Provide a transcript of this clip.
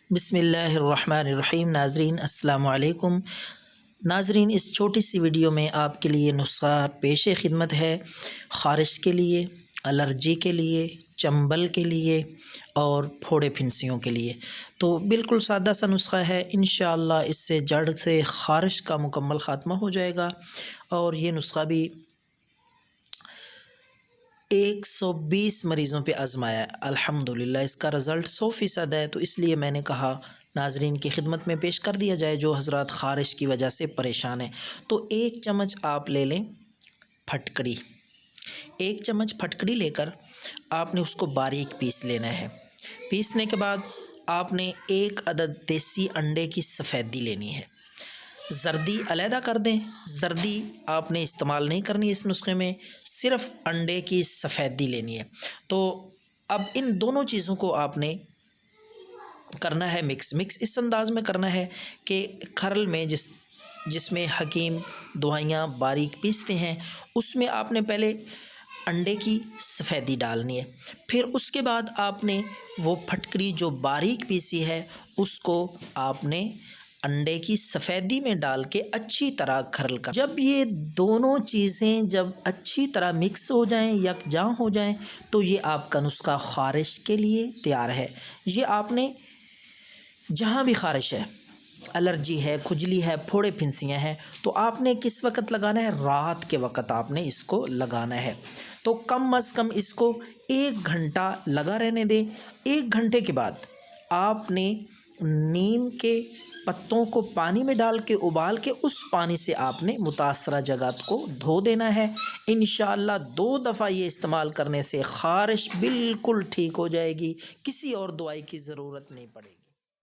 بسم اللہ الرحمن الرحیم۔ ناظرین السلام علیکم۔ ناظرین، اس چھوٹی سی ویڈیو میں آپ کے لیے نسخہ پیش خدمت ہے خارش کے لیے، الرجی کے لیے، چنبل کے لیے اور پھوڑے پھنسیوں کے لیے۔ تو بالکل سادہ سا نسخہ ہے، انشاءاللہ اس سے جڑ سے خارش کا مکمل خاتمہ ہو جائے گا۔ اور یہ نسخہ بھی 120 مریضوں پہ آزمایا ہے، الحمدللہ اس کا رزلٹ 100% ہے۔ تو اس لیے میں نے کہا ناظرین کی خدمت میں پیش کر دیا جائے جو حضرات خارش کی وجہ سے پریشان ہیں۔ تو 1 چمچ آپ لے لیں پھٹکڑی، 1 چمچ پھٹکڑی لے کر آپ نے اس کو باریک پیس لینا ہے۔ پیسنے کے بعد آپ نے 1 عدد دیسی انڈے کی سفیدی لینی ہے۔ زردی علیحدہ کر دیں، زردی آپ نے استعمال نہیں کرنی اس نسخے میں، صرف انڈے کی سفیدی لینی ہے۔ تو اب ان دونوں چیزوں کو آپ نے کرنا ہے مکس اس انداز میں کرنا ہے کہ کھرل میں جس میں حکیم دوائیاں باریک پیستے ہیں، اس میں آپ نے پہلے انڈے کی سفیدی ڈالنی ہے، پھر اس کے بعد آپ نے وہ پھٹکڑی جو باریک پیسی ہے اس کو آپ نے انڈے کی سفیدی میں ڈال کے اچھی طرح کھرل کر، جب یہ دونوں چیزیں جب اچھی طرح مکس ہو جائیں، یکجاں ہو جائیں، تو یہ آپ کا نسخہ خارش کے لیے تیار ہے۔ یہ آپ نے جہاں بھی خارش ہے، الرجی ہے، کھجلی ہے، پھوڑے پھنسیاں ہیں، تو آپ نے کس وقت لگانا ہے؟ رات کے وقت آپ نے اس کو لگانا ہے۔ تو کم از کم اس کو 1 گھنٹہ لگا رہنے دیں۔ 1 گھنٹے کے بعد آپ نے نیم کے پتوں کو پانی میں ڈال کے ابال کے اس پانی سے آپ نے متاثرہ جگہ کو دھو دینا ہے۔ انشاءاللہ 2 دفعہ یہ استعمال کرنے سے خارش بالکل ٹھیک ہو جائے گی، کسی اور دوائی کی ضرورت نہیں پڑے گی۔